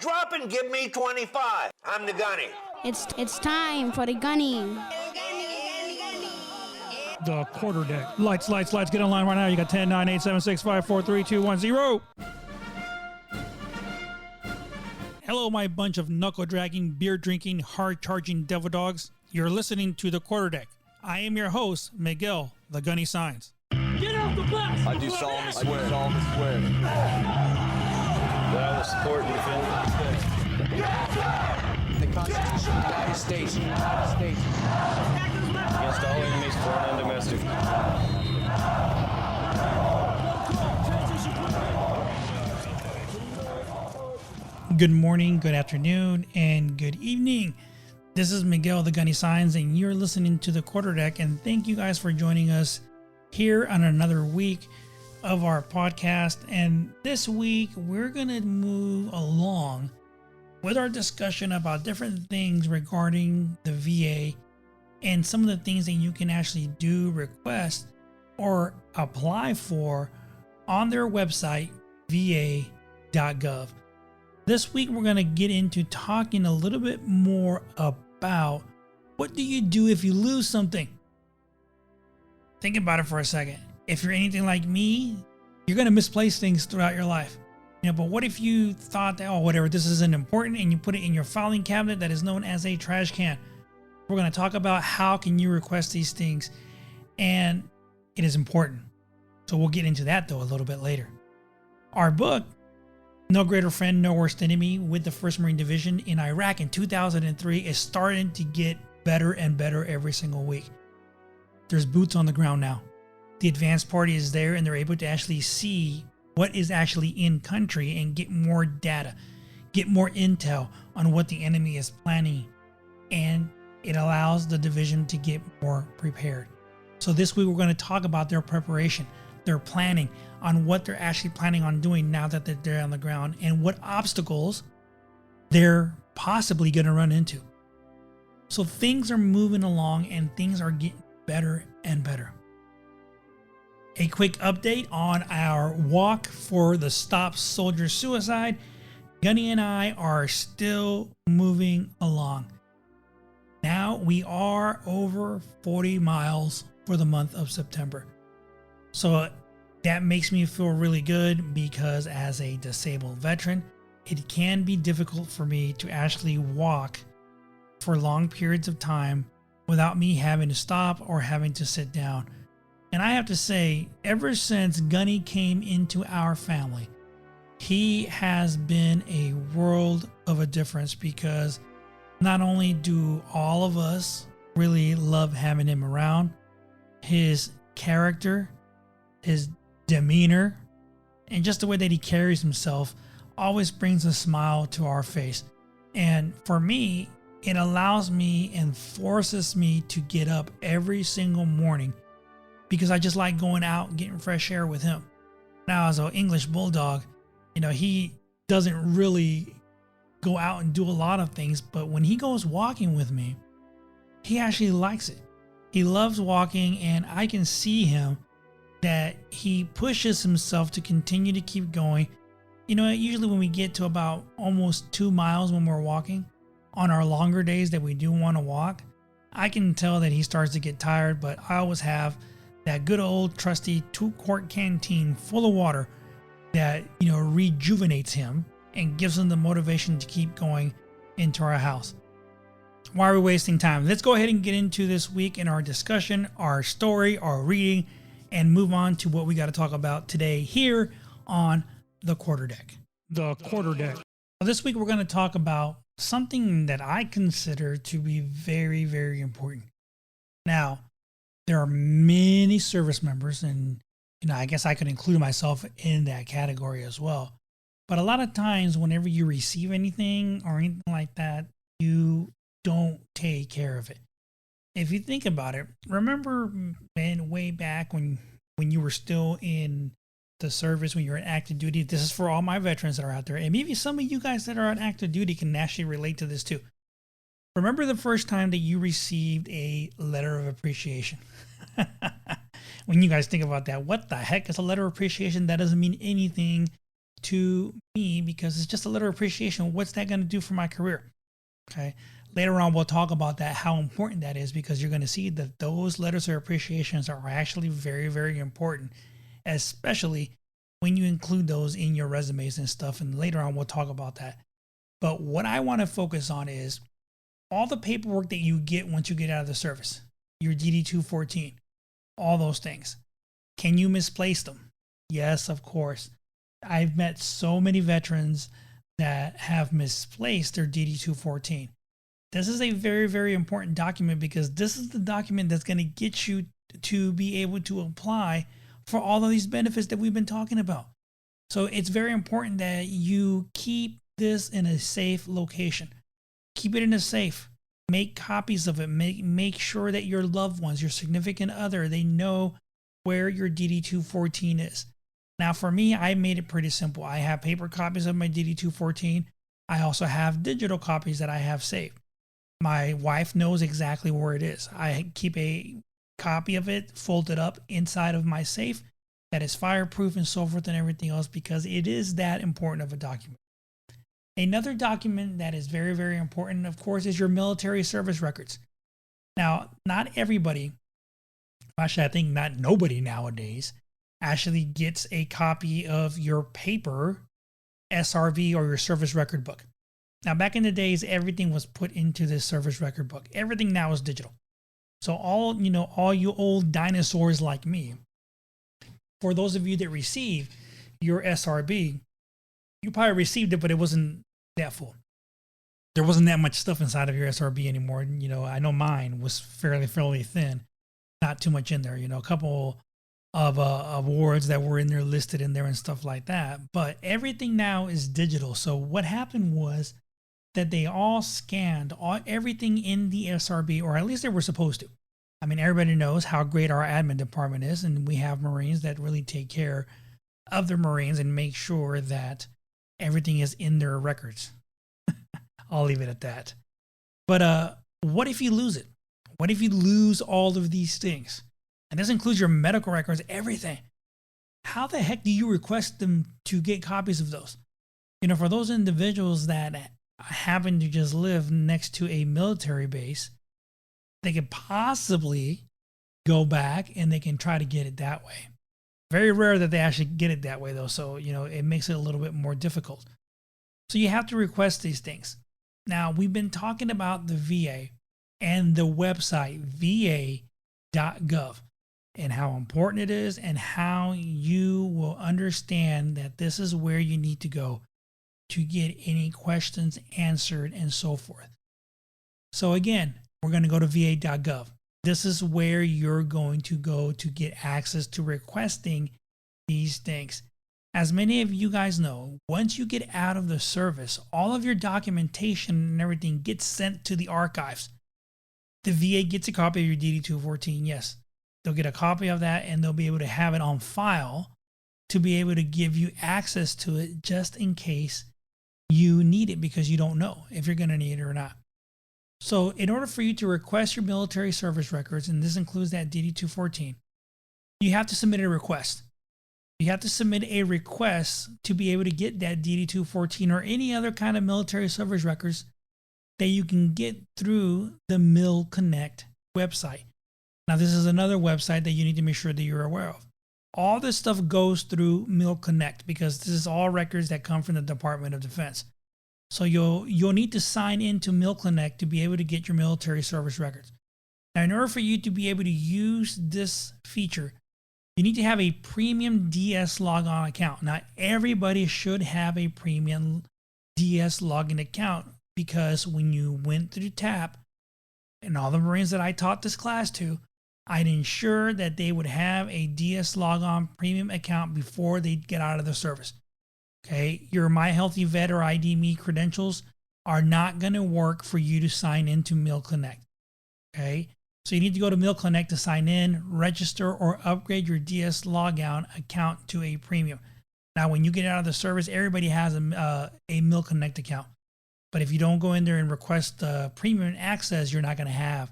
drop and give me 25. I'm the gunny. It's time for the gunny. The quarter deck. Lights. Get online right now. You got 10, 9, 8, 7, 6, 5, 4, 3, 2, 1, 0. Hello, my bunch of knuckle-dragging, beer-drinking, hard-charging devil dogs. You're listening to The Quarter Deck. I am your host, Miguel, the Gunny Signs. Get off the bus! I do solemnly swear. That I will support and defend The Constitution of the United States. against all enemies, foreign and domestic. Good morning, good afternoon, and good evening. This is Miguel, the Gunny Signs, and you're listening to The Quarter Deck, and thank you guys for joining us here on another week of our podcast. And this week, we're going to move along with our discussion about different things regarding the VA and some of the things that you can actually do, request, or apply for on their website, va.gov. This week, we're going to get into talking a little bit more about what do you do if you lose something? Think about it for a second. If you're anything like me, you're going to misplace things throughout your life. But what if you thought that, oh, whatever, this isn't important, and you put it in your filing cabinet that is known as a trash can? We're going to talk about how can you request these things, and it is important. So we'll get into that, though, a little bit later. Our book, No Greater Friend, No Worst Enemy, with the 1st Marine Division in Iraq in 2003 is starting to get better and better every single week. There's boots on the ground now. The advanced party is there, and they're able to actually see what is actually in country and get more data, get more intel on what the enemy is planning, and it allows the division to get more prepared. So this week we're going to talk about their preparation, their planning, on what they're actually planning on doing now that they're on the ground, and what obstacles they're possibly going to run into. So things are moving along and things are getting better and better. A quick update on our walk for the Stop Soldier Suicide. Gunny and I are still moving along. Now we are over 40 miles for the month of September. So that makes me feel really good, because as a disabled veteran, it can be difficult for me to actually walk for long periods of time without me having to stop or having to sit down. And I have to say, ever since Gunny came into our family, he has been a world of a difference, because not only do all of us really love having him around, his character, his demeanor, and just the way that he carries himself always brings a smile to our face. And for me, it allows me and forces me to get up every single morning, because I just like going out and getting fresh air with him. Now, as an English bulldog, he doesn't really go out and do a lot of things, but when he goes walking with me, he actually likes it. He loves walking, and I can see him that he pushes himself to continue to keep going. Usually when we get to about almost 2 miles when we're walking, on our longer days that we do want to walk, I can tell that he starts to get tired, but I always have that good old trusty 2-quart canteen full of water that, rejuvenates him and gives him the motivation to keep going into our house. Why are we wasting time? Let's go ahead and get into this week in our discussion, our story, our reading, and move on to what we got to talk about today here on The Quarter Deck. The Quarter Deck. This week we're going to talk about something that I consider to be very, very important. Now, there are many service members, and I guess I could include myself in that category as well. But a lot of times, whenever you receive anything or anything like that, you don't take care of it. If you think about it, remember, man, way back when you were still in the service, when you were in active duty. This is for all my veterans that are out there, and maybe some of you guys that are on active duty can actually relate to this too. Remember the first time that you received a letter of appreciation? When you guys think about that, what the heck is a letter of appreciation? That doesn't mean anything to me because it's just a letter of appreciation. What's that going to do for my career? Okay. Later on, we'll talk about that, how important that is, because you're going to see that those letters of appreciations are actually very, very important, especially when you include those in your resumes and stuff. And later on, we'll talk about that. But what I want to focus on is all the paperwork that you get once you get out of the service, your DD-214, all those things. Can you misplace them? Yes, of course. I've met so many veterans that have misplaced their DD-214. This is a very, very important document because this is the document that's going to get you to be able to apply for all of these benefits that we've been talking about. So it's very important that you keep this in a safe location. Keep it in a safe. Make copies of it. Make sure that your loved ones, your significant other, they know where your DD-214 is. Now, for me, I made it pretty simple. I have paper copies of my DD-214. I also have digital copies that I have saved. My wife knows exactly where it is. I keep a copy of it folded up inside of my safe that is fireproof and so forth and everything else because it is that important of a document. Another document that is very, very important, of course, is your military service records. Now, not everybody, actually, I think not nobody nowadays, actually gets a copy of your paper SRV or your service record book. Now, back in the days, everything was put into this service record book. Everything now is digital. So all you old dinosaurs like me, for those of you that receive your SRB, you probably received it, but it wasn't that full. There wasn't that much stuff inside of your SRB anymore. I know mine was fairly thin, not too much in there. A couple of awards that were in there listed in there and stuff like that. But everything now is digital. So what happened was that they all scanned everything in the SRB, or at least they were supposed to. I mean, everybody knows how great our admin department is, and we have Marines that really take care of their Marines and make sure that everything is in their records. I'll leave it at that. But what if you lose it? What if you lose all of these things? And this includes your medical records, everything. How the heck do you request them to get copies of those? For those individuals that happen to just live next to a military base, they could possibly go back and they can try to get it that way. Very rare that they actually get it that way, though. So, it makes it a little bit more difficult. So you have to request these things. Now, we've been talking about the VA and the website va.gov and how important it is and how you will understand that this is where you need to go to get any questions answered and so forth. So again, we're going to go to va.gov. This is where you're going to go to get access to requesting these things. As many of you guys know, once you get out of the service, all of your documentation and everything gets sent to the archives. The VA gets a copy of your DD-214, yes. They'll get a copy of that and they'll be able to have it on file to be able to give you access to it just in case you need it because you don't know if you're going to need it or not. So in order for you to request your military service records, and this includes that DD-214, you have to submit a request. You have to submit a request to be able to get that DD-214 or any other kind of military service records that you can get through the MilConnect website. Now, this is another website that you need to make sure that you're aware of. All this stuff goes through MilConnect because this is all records that come from the Department of Defense. So you'll need to sign into MilConnect to be able to get your military service records. Now, in order for you to be able to use this feature, you need to have a premium DS logon account. Not everybody should have a premium DS login account because when you went through TAP, and all the Marines that I taught this class to, I'd ensure that they would have a DS logon premium account before they get out of the service. Okay, your My Healthy Vet or ID Me credentials are not going to work for you to sign into MilConnect. Okay, so you need to go to MilConnect to sign in, register, or upgrade your DS logon account to a premium. Now, when you get out of the service, everybody has a MilConnect account. But if you don't go in there and request premium access, you're not going to have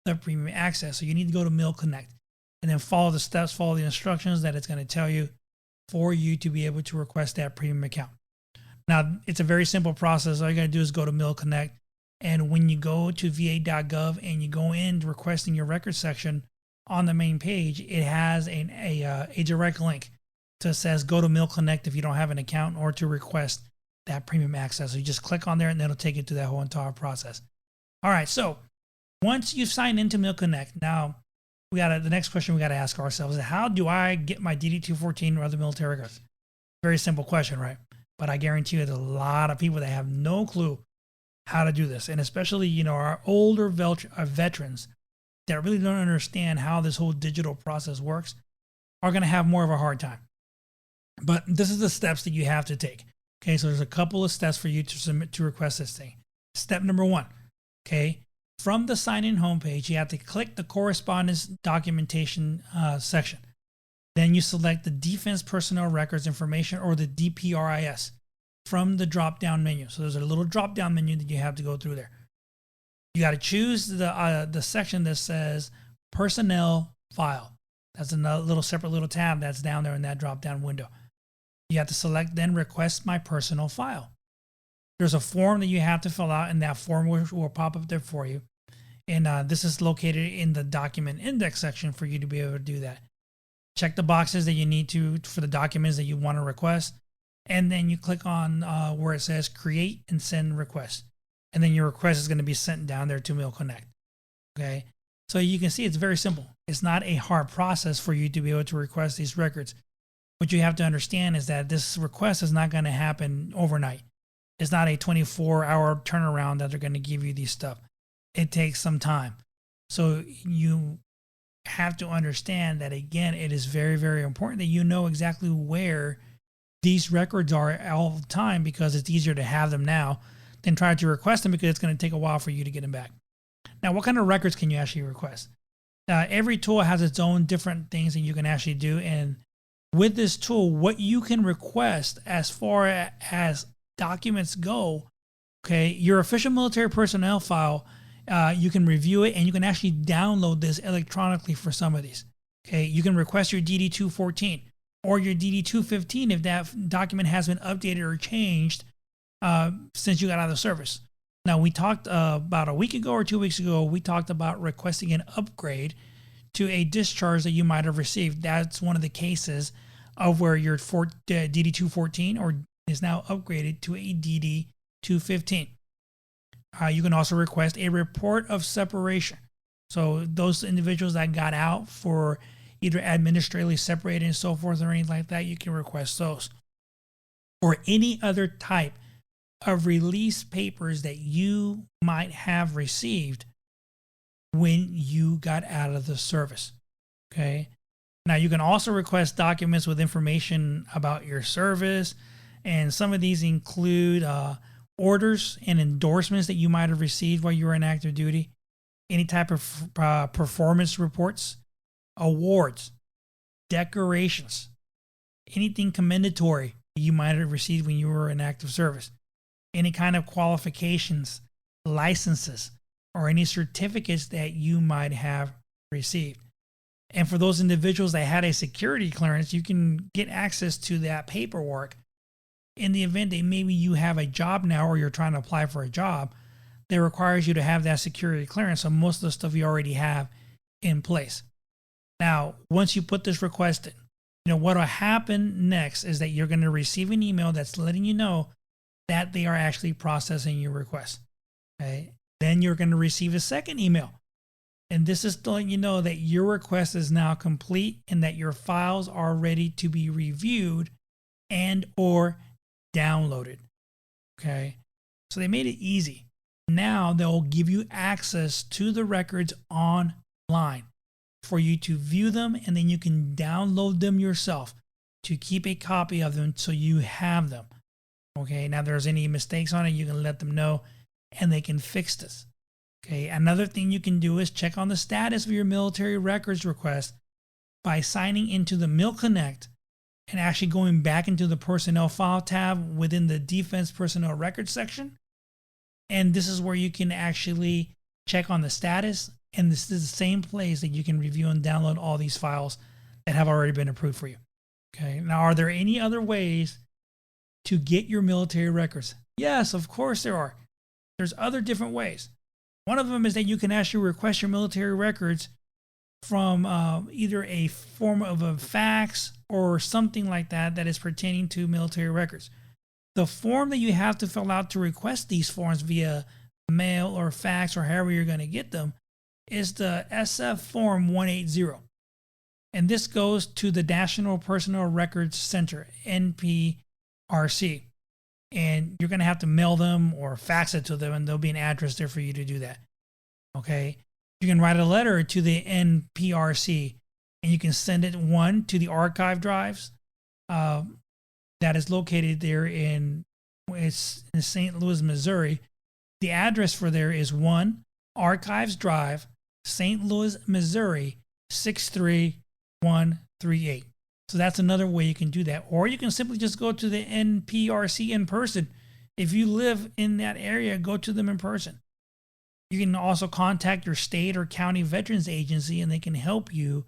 the premium access. So you need to go to MilConnect and then follow the steps, follow the instructions that it's going to tell you. for you to be able to request that premium account. Now, it's a very simple process. All you got to do is go to MilConnect. And when you go to va.gov and you go in requesting your records section on the main page, it has a direct link that says go to MilConnect if you don't have an account or to request that premium access. So you just click on there and it'll take you to that whole entire process. All right. So once you've signed into MilConnect, now the next question we got to ask ourselves is, how do I get my DD-214 or other military records? Very simple question, right? But I guarantee you there's a lot of people that have no clue how to do this. And especially, our older veterans that really don't understand how this whole digital process works are going to have more of a hard time. But this is the steps that you have to take. Okay, so there's a couple of steps for you to submit to request this thing. Step number 1, okay, from the sign-in homepage, you have to click the correspondence documentation section. Then you select the Defense Personnel Records Information, or the DPRIS, from the drop-down menu. So there's a little drop-down menu that you have to go through there. You got to choose the section that says Personnel File. That's another separate little tab that's down there in that drop-down window. You have to select then Request My Personal File. There's a form that you have to fill out, and that form will pop up there for you. And this is located in the document index section for you to be able to do that. Check the boxes that you need to for the documents that you want to request. And then you click on where it says Create and Send Request. And then your request is going to be sent down there to MilConnect. Okay. So you can see it's very simple. It's not a hard process for you to be able to request these records. What you have to understand is that this request is not going to happen overnight. It's not a 24-hour turnaround that they're going to give you these stuff. It takes some time. So you have to understand that, again, it is very, very important that you know exactly where these records are all the time, because it's easier to have them now than try to request them, because it's going to take a while for you to get them back. Now, what kind of records can you actually request? Every tool has its own different things that you can actually do. And with this tool, what you can request as far as documents go, okay, your official military personnel file, you can review it, and you can actually download this electronically for some of these. Okay, you can request your DD-214 or your DD-215 if that document has been updated or changed since you got out of the service. Now, we talked about a week ago or 2 weeks ago, we talked about requesting an upgrade to a discharge that you might have received. That's one of the cases of where your DD-214 or is now upgraded to a DD-215. You can also request a report of separation. So those individuals that got out for either administratively separated and so forth or anything like that, you can request those. Or any other type of release papers that you might have received when you got out of the service. Okay. Now, you can also request documents with information about your service, and some of these include orders and endorsements that you might have received while you were in active duty, any type of performance reports, awards, decorations, anything commendatory that you might have received when you were in active service, any kind of qualifications, licenses, or any certificates that you might have received. And for those individuals that had a security clearance, you can get access to that paperwork in the event that maybe you have a job now, or you're trying to apply for a job that requires you to have that security clearance. So most of the stuff you already have in place. Now, once you put this request in, what will happen next is that you're going to receive an email that's letting you know that they are actually processing your request. Okay. Then you're going to receive a second email. And this is letting you know that your request is now complete and that your files are ready to be reviewed and or downloaded. Okay. So they made it easy. Now they'll give you access to the records online for you to view them, and then you can download them yourself to keep a copy of them so you have them. Okay. Now, if there's any mistakes on it, you can let them know and they can fix this. Okay. Another thing you can do is check on the status of your military records request by signing into the MilConnect and actually going back into the personnel file tab within the defense personnel records section. And this is where you can actually check on the status. And this is the same place that you can review and download all these files that have already been approved for you. Okay. Now, are there any other ways to get your military records? Yes, of course there are. There's other different ways. One of them is that you can actually request your military records from either a form of a fax or something like that that is pertaining to military records. The form that you have to fill out to request these forms via mail or fax or however you're going to get them is the SF Form 180. And this goes to the National Personnel Records Center, NPRC. And you're going to have to mail them or fax it to them, and there'll be an address there for you to do that. Okay. You can write a letter to the NPRC, and you can send it, one, to the archive drives that is located there in St. Louis, Missouri. The address for there is 1 Archives Drive, St. Louis, Missouri, 63138. So that's another way you can do that. Or you can simply just go to the NPRC in person. If you live in that area, go to them in person. You can also contact your state or county veterans agency, and they can help you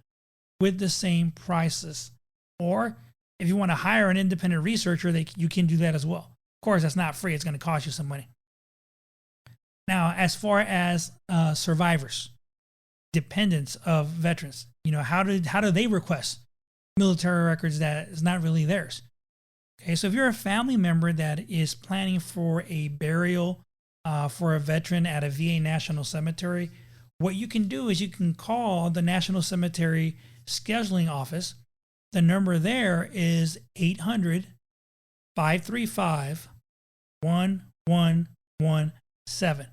with the same prices. Or if you want to hire an independent researcher, you can do that as well. Of course, that's not free. It's going to cost you some money. Now, as far as survivors, dependents of veterans, how do they request military records that is not really theirs? Okay, so if you're a family member that is planning for a burial for a veteran at a VA National Cemetery, what you can do is you can call the National Cemetery Scheduling Office. The number there is 800-535-1117.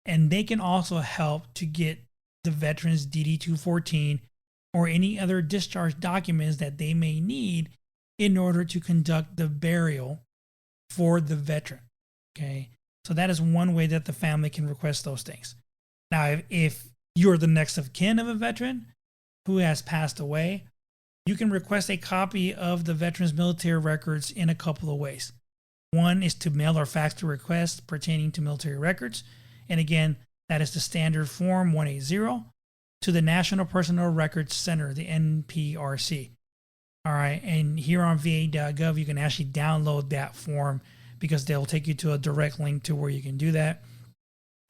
And they can also help to get the veteran's DD-214 or any other discharge documents that they may need in order to conduct the burial for the veteran. Okay, so that is one way that the family can request those things. Now, if you're the next of kin of a veteran who has passed away, you can request a copy of the veteran's military records in a couple of ways. One is to mail or fax the request pertaining to military records. And again, that is the standard Form 180 to the National Personnel Records Center, the NPRC. All right, and here on va.gov, you can actually download that form because they'll take you to a direct link to where you can do that.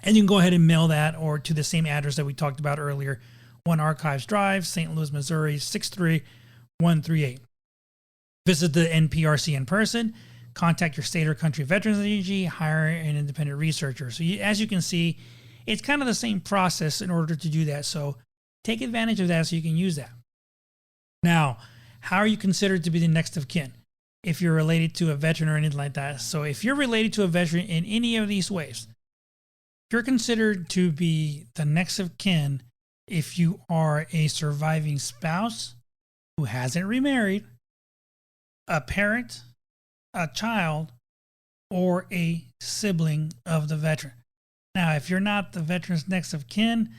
And you can go ahead and mail that or to the same address that we talked about earlier, 1 Archives Drive, St. Louis, Missouri, 63138. Visit the NPRC in person. Contact your state or country veterans agency, hire an independent researcher. So as you can see, it's kind of the same process in order to do that. So take advantage of that so you can use that. Now, how are you considered to be the next of kin if you're related to a veteran or anything like that? So if you're related to a veteran in any of these ways, you're considered to be the next of kin if you are a surviving spouse who hasn't remarried, a parent, a child, or a sibling of the veteran. Now, if you're not the veteran's next of kin,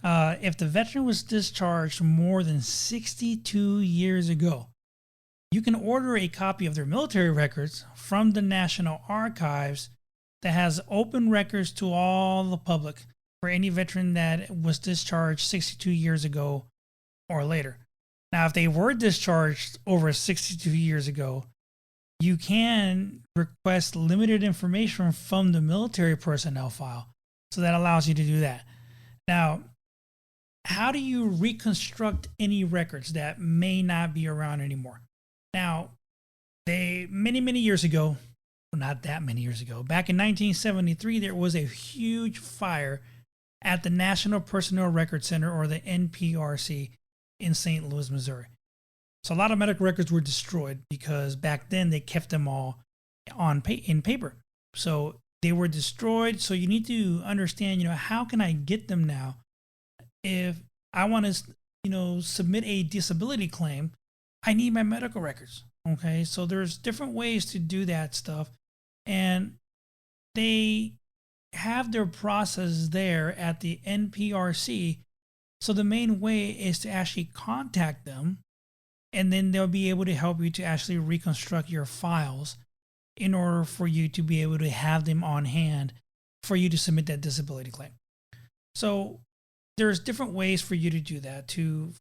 if the veteran was discharged more than 62 years ago, you can order a copy of their military records from the National Archives that has open records to all the public for any veteran that was discharged 62 years ago or later. Now, if they were discharged over 62 years ago, you can request limited information from the military personnel file. So that allows you to do that. Now, how do you reconstruct any records that may not be around anymore? Now, many years ago, well, not that many years ago, back in 1973, there was a huge fire at the National Personnel Records Center, or the NPRC, in St. Louis, Missouri. So a lot of medical records were destroyed because back then they kept them all in paper. So they were destroyed. So you need to understand, how can I get them now? If I want to, submit a disability claim, I need my medical records. Okay. So there's different ways to do that stuff. And they have their process there at the NPRC. So the main way is to actually contact them, and then they'll be able to help you to actually reconstruct your files in order for you to be able to have them on hand for you to submit that disability claim. So there's different ways for you to do that,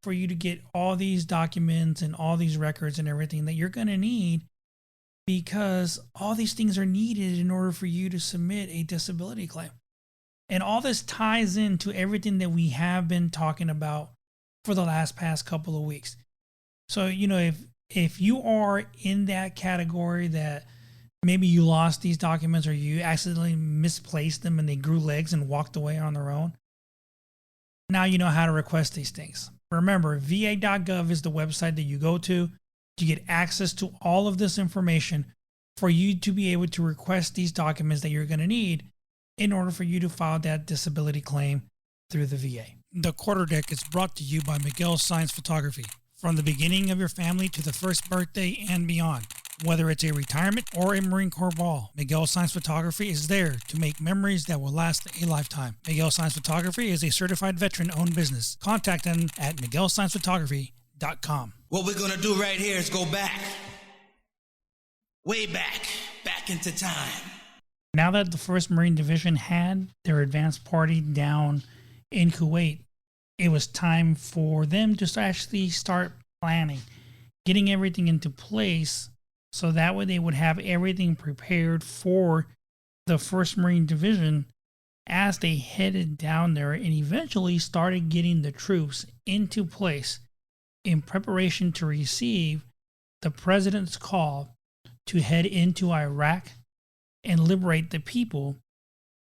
for you to get all these documents and all these records and everything that you're going to need, because all these things are needed in order for you to submit a disability claim. And all this ties into everything that we have been talking about for the past couple of weeks. So, if you are in that category that maybe you lost these documents or you accidentally misplaced them and they grew legs and walked away on their own, now you know how to request these things. Remember, va.gov is the website that you go to get access to all of this information for you to be able to request these documents that you're going to need in order for you to file that disability claim through the VA. The Quarter Deck is brought to you by Miguel Science Photography. From the beginning of your family to the first birthday and beyond, whether it's a retirement or a Marine Corps ball, Miguel Science Photography is there to make memories that will last a lifetime. Miguel Science Photography is a certified veteran-owned business. Contact them at miguelsciencephotography.com. What we're going to do right here is go back. Way back. Back into time. Now that the 1st Marine Division had their advanced party down in Kuwait, it was time for them to actually start planning, getting everything into place, so that way they would have everything prepared for the 1st Marine Division as they headed down there and eventually started getting the troops into place in preparation to receive the president's call to head into Iraq and liberate the people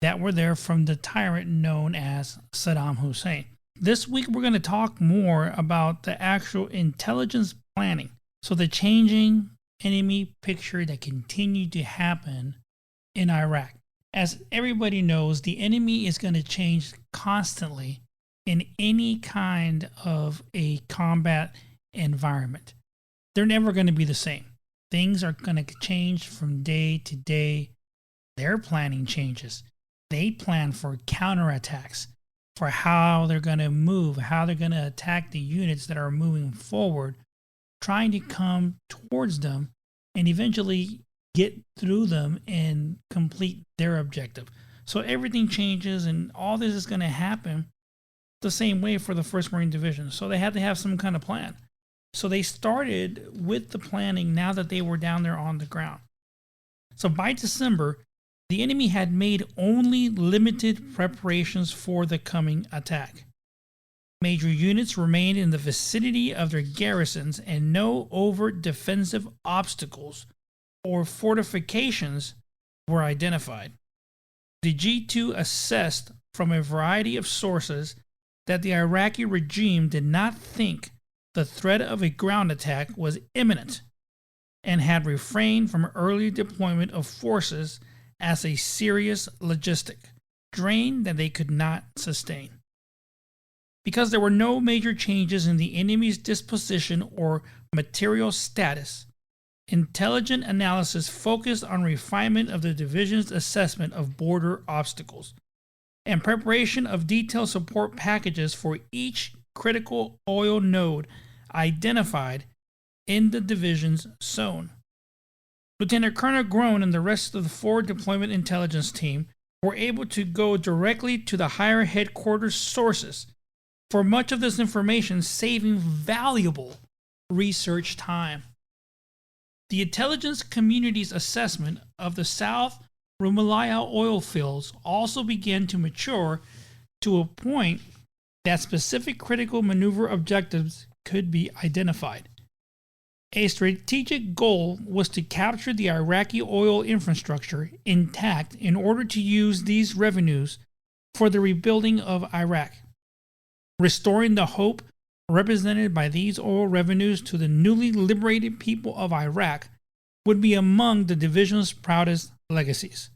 that were there from the tyrant known as Saddam Hussein. This week, we're going to talk more about the actual intelligence planning. So the changing enemy picture that continued to happen in Iraq. As everybody knows, the enemy is going to change constantly in any kind of a combat environment. They're never going to be the same. Things are going to change from day to day. Their planning changes. They plan for counterattacks, for how they're going to move, how they're going to attack the units that are moving forward, trying to come towards them and eventually get through them and complete their objective. So everything changes, and all this is going to happen the same way for the 1st Marine Division. So they had to have some kind of plan. So they started with the planning now that they were down there on the ground. So by December, the enemy had made only limited preparations for the coming attack. Major units remained in the vicinity of their garrisons, and no overt defensive obstacles or fortifications were identified. The G2 assessed from a variety of sources that the Iraqi regime did not think the threat of a ground attack was imminent and had refrained from early deployment of forces as a serious logistic drain that they could not sustain. Because there were no major changes in the enemy's disposition or material status, intelligent analysis focused on refinement of the division's assessment of border obstacles and preparation of detailed support packages for each critical oil node identified in the division's zone. Lieutenant Colonel Groen and the rest of the forward deployment intelligence team were able to go directly to the higher headquarters sources for much of this information, saving valuable research time. The intelligence community's assessment of the South Rumaillah oil fields also began to mature to a point that specific critical maneuver objectives could be identified. A strategic goal was to capture the Iraqi oil infrastructure intact in order to use these revenues for the rebuilding of Iraq. Restoring the hope represented by these oil revenues to the newly liberated people of Iraq would be among the division's proudest legacies.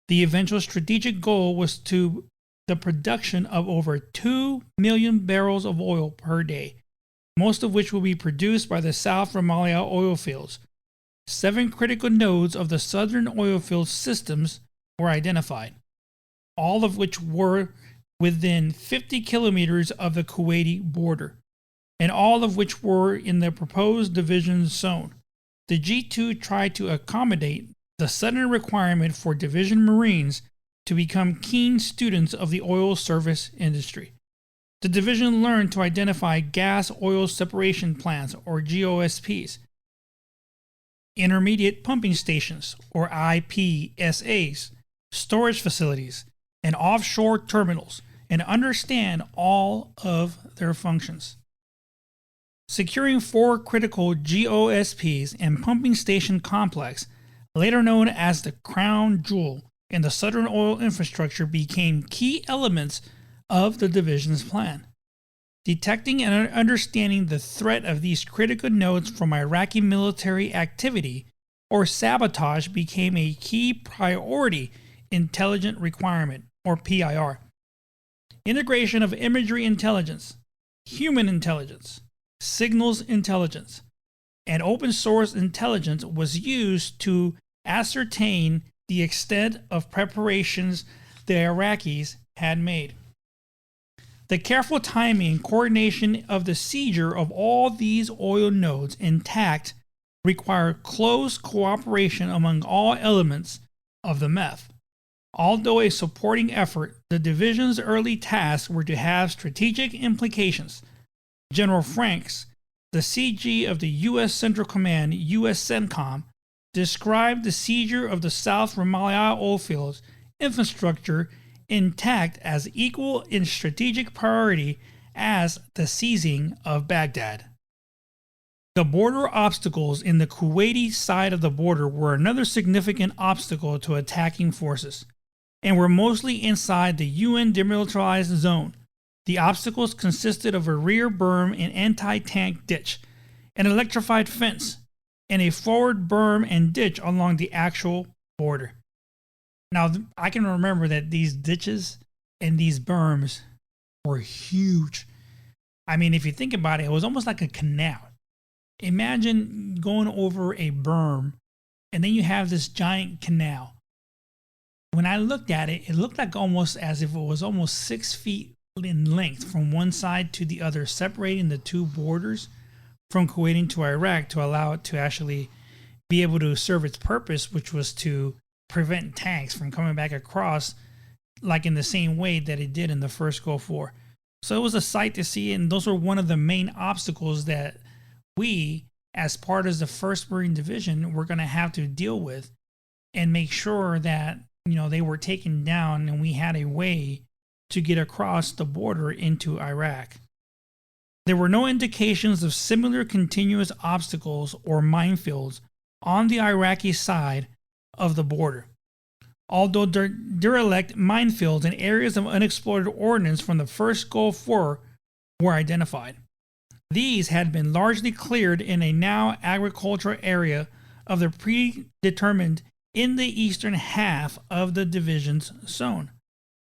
The eventual strategic goal was to the production of over 2 million barrels of oil per day, most of which will be produced by the South Rumaillah oil fields. 7 critical nodes of the southern oil field systems were identified, all of which were within 50 kilometers of the Kuwaiti border, and all of which were in the proposed division zone. The G2 tried to accommodate the sudden requirement for division Marines to become keen students of the oil service industry. The division learned to identify gas oil separation plants, or GOSPs, intermediate pumping stations, or IPSAs, storage facilities, and offshore terminals, and understand all of their functions. Securing 4 critical GOSPs and pumping station complex, later known as the crown jewel in the Southern oil infrastructure, became key elements of the division's plan. Detecting and understanding the threat of these critical nodes from Iraqi military activity or sabotage became a key priority intelligence requirement, or PIR. Integration of imagery intelligence, human intelligence, signals intelligence, and open source intelligence was used to ascertain the extent of preparations the Iraqis had made. The careful timing and coordination of the seizure of all these oil nodes intact required close cooperation among all elements of the MEF. Although a supporting effort, the division's early tasks were to have strategic implications. General Franks, the CG of the U.S. Central Command, U.S. CENTCOM, described the seizure of the South Rumaila oilfields infrastructure intact as equal in strategic priority as the seizing of Baghdad. The border obstacles in the Kuwaiti side of the border were another significant obstacle to attacking forces, and were mostly inside the UN demilitarized zone. The obstacles consisted of a rear berm and anti-tank ditch, an electrified fence, and a forward berm and ditch along the actual border. Now, I can remember that these ditches and these berms were huge. I mean, if you think about it, it was almost like a canal. Imagine going over a berm and then you have this giant canal. When I looked at it, it looked like almost as if it was almost 6 feet in length from one side to the other, separating the two borders from Kuwait to Iraq to allow it to actually be able to serve its purpose, which was to prevent tanks from coming back across like in the same way that it did in the first Gulf War. So it was a sight to see, and those were one of the main obstacles that we, as part of the 1st Marine Division, were going to have to deal with and make sure that, they were taken down and we had a way to get across the border into Iraq. There were no indications of similar continuous obstacles or minefields on the Iraqi side of the border. Although derelict minefields and areas of unexplored ordnance from the first Gulf War were identified. These had been largely cleared in a now agricultural area of the predetermined in the eastern half of the division's zone.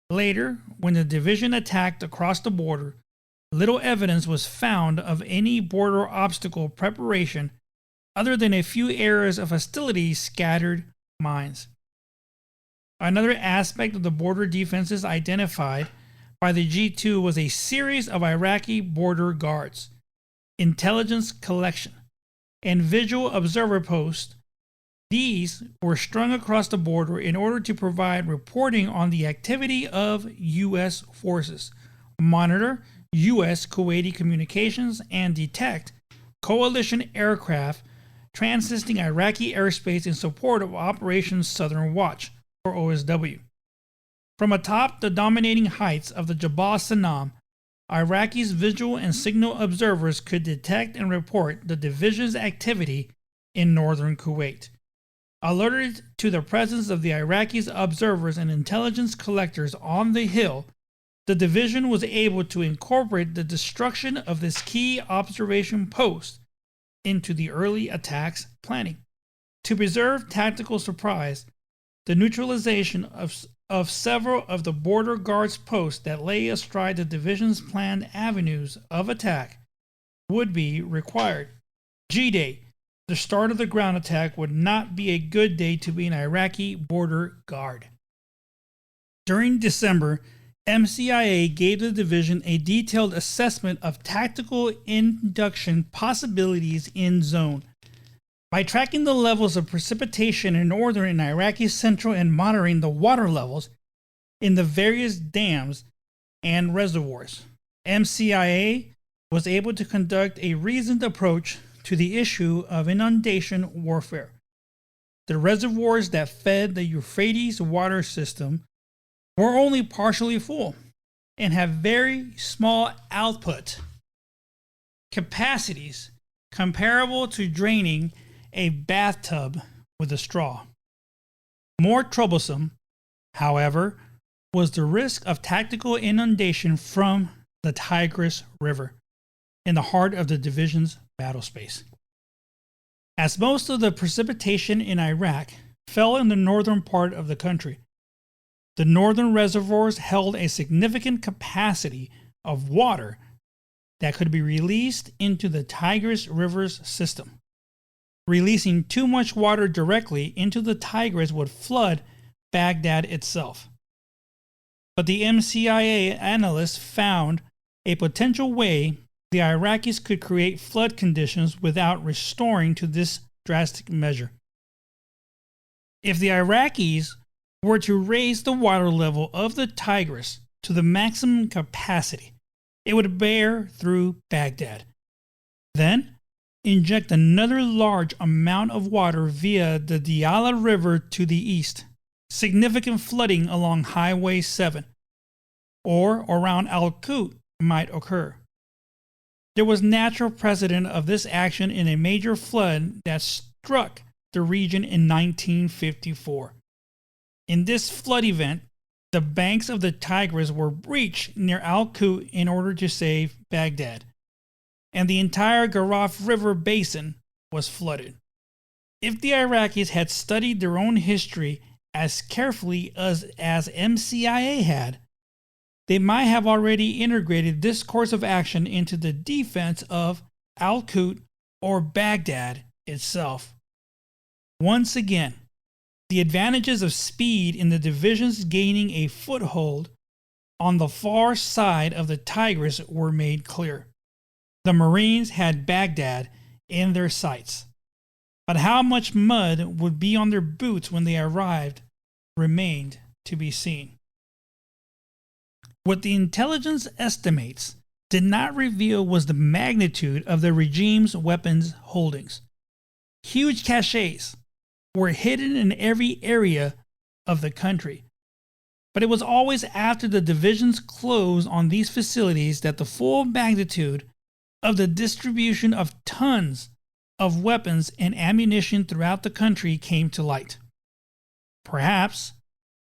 Later, when the division attacked across the border, little evidence was found of any border obstacle preparation other than a few areas of hostility scattered mines. Another aspect of the border defenses identified by the G2 was a series of Iraqi border guards, intelligence collection, and visual observer posts. These were strung across the border in order to provide reporting on the activity of U.S. forces, monitor U.S. Kuwaiti communications, and detect coalition aircraft transiting Iraqi airspace in support of Operation Southern Watch, or OSW. From atop the dominating heights of the Jabal Sanam, Iraqis' visual and signal observers could detect and report the division's activity in northern Kuwait. Alerted to the presence of the Iraqis' observers and intelligence collectors on the hill, the division was able to incorporate the destruction of this key observation post into the early attacks planning. To preserve tactical surprise, the neutralization of several of the border guards posts that lay astride the division's planned avenues of attack would be required. G-Day, the start of the ground attack, would not be a good day to be an Iraqi border guard. During December, MCIA gave the division a detailed assessment of tactical induction possibilities in zone. By tracking the levels of precipitation in northern and Iraqi central and monitoring the water levels in the various dams and reservoirs, MCIA was able to conduct a reasoned approach to the issue of inundation warfare. The reservoirs that fed the Euphrates water system were only partially full and have very small output capacities comparable to draining a bathtub with a straw. More troublesome, however, was the risk of tactical inundation from the Tigris River in the heart of the division's battle space. As most of the precipitation in Iraq fell in the northern part of the country, the northern reservoirs held a significant capacity of water that could be released into the Tigris River's system. Releasing too much water directly into the Tigris would flood Baghdad itself. But the MCIA analysts found a potential way the Iraqis could create flood conditions without resorting to this drastic measure. If the Iraqis were to raise the water level of the Tigris to the maximum capacity, it would bear through Baghdad. Then, inject another large amount of water via the Diyala River to the east. Significant flooding along Highway 7 or around Al-Qut might occur. There was natural precedent of this action in a major flood that struck the region in 1954. In this flood event, the banks of the Tigris were breached near Al-Qut in order to save Baghdad, and the entire Garaf River basin was flooded. If the Iraqis had studied their own history as carefully as MCIA had, they might have already integrated this course of action into the defense of Al-Qut or Baghdad itself. Once again, the advantages of speed in the divisions gaining a foothold on the far side of the Tigris were made clear. The Marines had Baghdad in their sights, but how much mud would be on their boots when they arrived remained to be seen. What the intelligence estimates did not reveal was the magnitude of the regime's weapons holdings. Huge caches were hidden in every area of the country, but it was always after the divisions closed on these facilities that the full magnitude of the distribution of tons of weapons and ammunition throughout the country came to light. Perhaps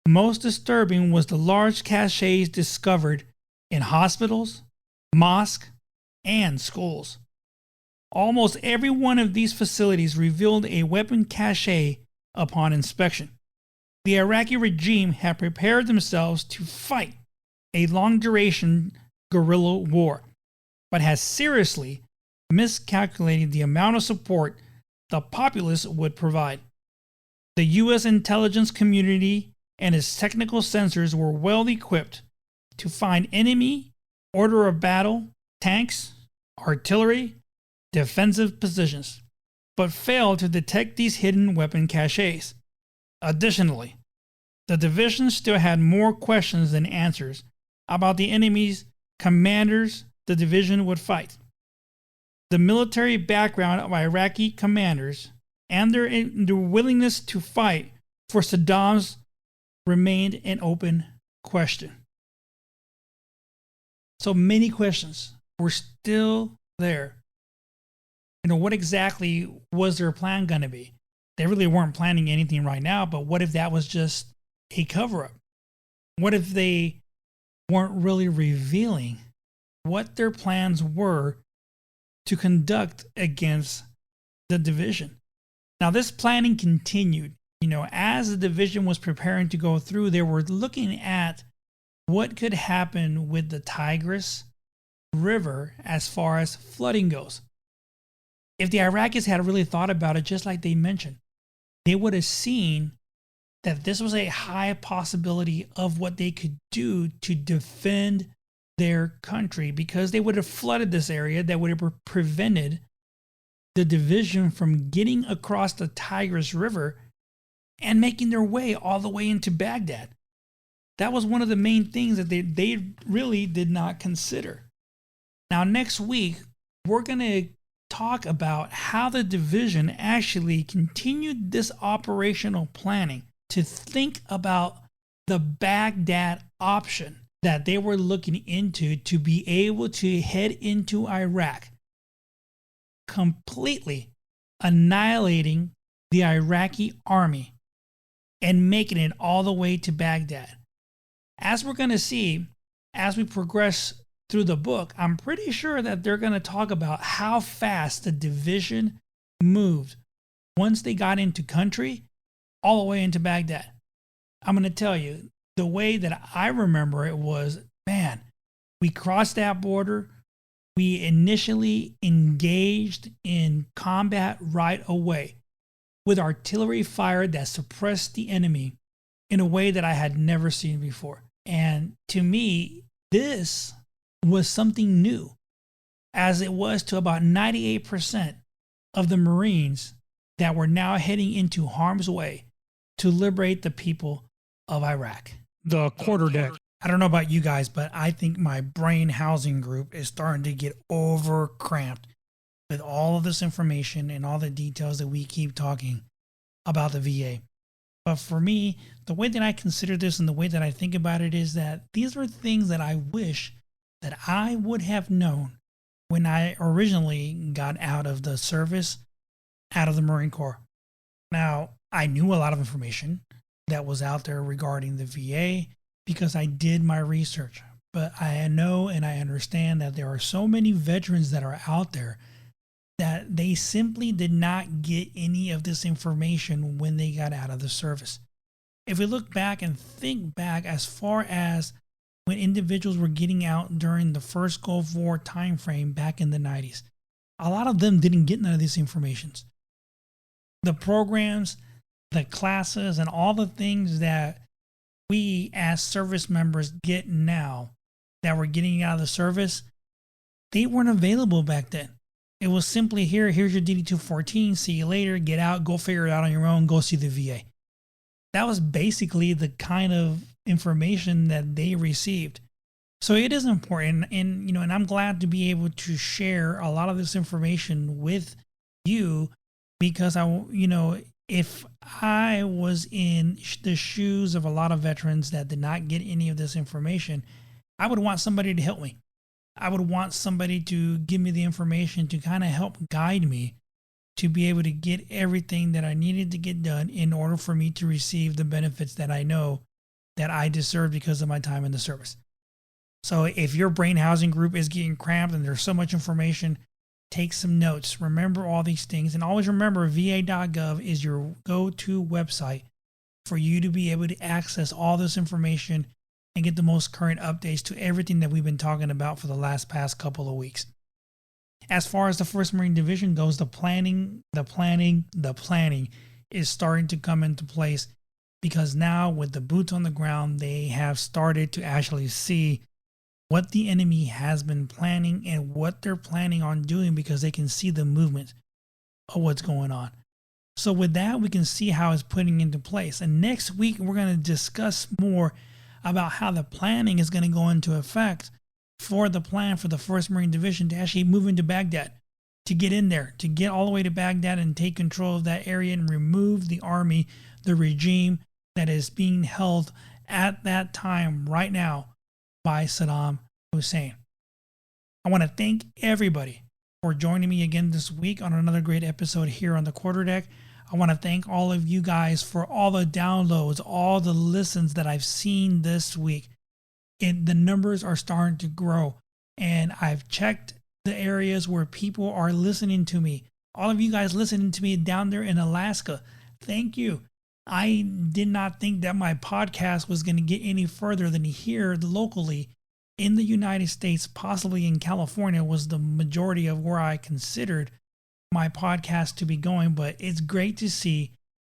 most disturbing was the large caches discovered in hospitals, mosques, and schools. Almost every one of these facilities revealed a weapon cache upon inspection. The Iraqi regime had prepared themselves to fight a long-duration guerrilla war, but has seriously miscalculated the amount of support the populace would provide. The U.S. intelligence community and its technical sensors were well equipped to find enemy order of battle, tanks, artillery, defensive positions, but failed to detect these hidden weapon caches. Additionally, the division still had more questions than answers about the enemy's commanders the division would fight. The military background of Iraqi commanders and their willingness to fight for Saddam's remained an open question. So many questions were still there. What exactly was their plan going to be? They really weren't planning anything right now, but what if that was just a cover-up? What if they weren't really revealing what their plans were to conduct against the division? Now, this planning continued. As the division was preparing to go through, they were looking at what could happen with the Tigris River as far as flooding goes. If the Iraqis had really thought about it, just like they mentioned, they would have seen that this was a high possibility of what they could do to defend their country, because they would have flooded this area that would have prevented the division from getting across the Tigris River and making their way all the way into Baghdad. That was one of the main things that they really did not consider. Now, next week, we're going to talk about how the division actually continued this operational planning to think about the Baghdad option that they were looking into to be able to head into Iraq, completely annihilating the Iraqi army and making it all the way to Baghdad. As we're going to see, as we progress through the book, I'm pretty sure that they're going to talk about how fast the division moved once they got into country all the way into Baghdad. I'm going to tell you, the way that I remember it was, man, we crossed that border. We initially engaged in combat right away with artillery fire that suppressed the enemy in a way that I had never seen before. And to me, this was something new, as it was to about 98% of the Marines that were now heading into harm's way to liberate the people of Iraq. The quarterdeck. I don't know about you guys, but I think my brain housing group is starting to get over cramped with all of this information and all the details that we keep talking about the VA. But for me, the way that I consider this and the way that I think about it is that these are things that I wish that I would have known when I originally got out of the service, out of the Marine Corps. Now, I knew a lot of information that was out there regarding the VA because I did my research. But I know and I understand that there are so many veterans that are out there that they simply did not get any of this information when they got out of the service. If we look back and think back as far as when individuals were getting out during the first Gulf War time frame back in the 90s, a lot of them didn't get none of these informations. The programs, the classes, and all the things that we as service members get now that we're getting out of the service, they weren't available back then. It was simply here's your DD-214, see you later, get out, go figure it out on your own, go see the VA. That was basically the kind of information that they received. So it is important, and I'm glad to be able to share a lot of this information with you, because if I was in the shoes of a lot of veterans that did not get any of this information, I would want somebody to help me. I would want somebody to give me the information to kind of help guide me to be able to get everything that I needed to get done in order for me to receive the benefits that I know that I deserve because of my time in the service. So if your brain housing group is getting cramped and there's so much information, take some notes. Remember all these things. And always remember, va.gov is your go-to website for you to be able to access all this information and get the most current updates to everything that we've been talking about for the past couple of weeks. As far as the 1st Marine Division goes, the planning is starting to come into place, because now with the boots on the ground, they have started to actually see what the enemy has been planning and what they're planning on doing, because they can see the movement of what's going on. So with that, we can see how it's putting into place. And next week, we're going to discuss more about how the planning is going to go into effect for the plan for the 1st Marine Division to actually move into Baghdad, to get in there, to get all the way to Baghdad and take control of that area and remove the army, the regime that is being held at that time right now by Saddam Hussein. I want to thank everybody for joining me again this week on another great episode here on the Quarterdeck. I want to thank all of you guys for all the downloads, all the listens that I've seen this week. The numbers are starting to grow, and I've checked the areas where people are listening to me. All of you guys listening to me down there in Alaska, thank you. I did not think that my podcast was going to get any further than here locally in the United States, possibly in California was the majority of where I considered my podcast to be going. But it's great to see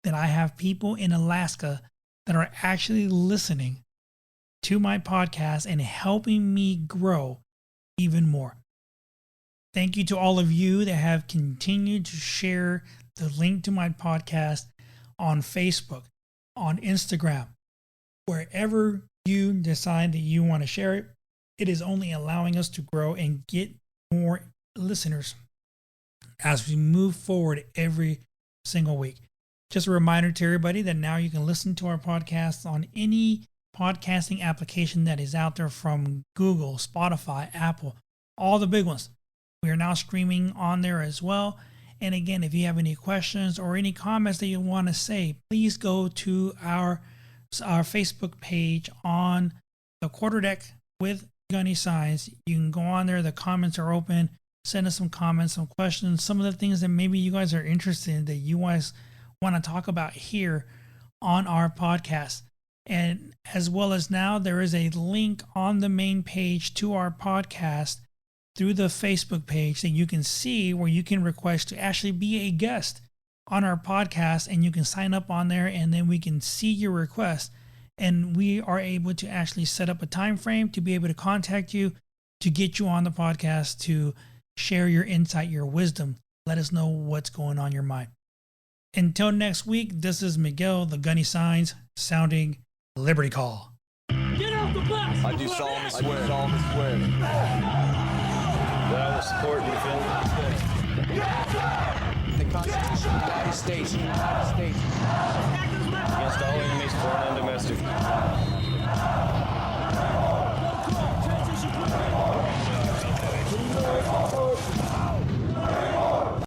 that I have people in Alaska that are actually listening to my podcast and helping me grow even more. Thank you to all of you that have continued to share the link to my podcast on Facebook, on Instagram, wherever you decide that you want to share it. it is only allowing us to grow and get more listeners as we move forward every single week. Just a reminder to everybody that now you can listen to our podcasts on any podcasting application that is out there, from Google, Spotify, Apple, all the big ones. We are now streaming on there as well. And again, if you have any questions or any comments that you want to say, please go to our Facebook page on the Quarterdeck with Gunny Signs. You can go on there. The comments are open. Send us some comments, some questions, some of the things that maybe you guys are interested in, that you guys want to talk about here on our podcast. And as well as now, there is a link on the main page to our podcast through the Facebook page that you can see, where you can request to actually be a guest on our podcast, and you can sign up on there, and then we can see your request, and we are able to actually set up a time frame to be able to contact you, to get you on the podcast, to share your insight, your wisdom. Let us know what's going on in your mind. Until next week, this is Miguel, the Gunny Signs, sounding Liberty Call. Get off the bus! I do solemnly swear. That I will support and defend The Constitution of the United States.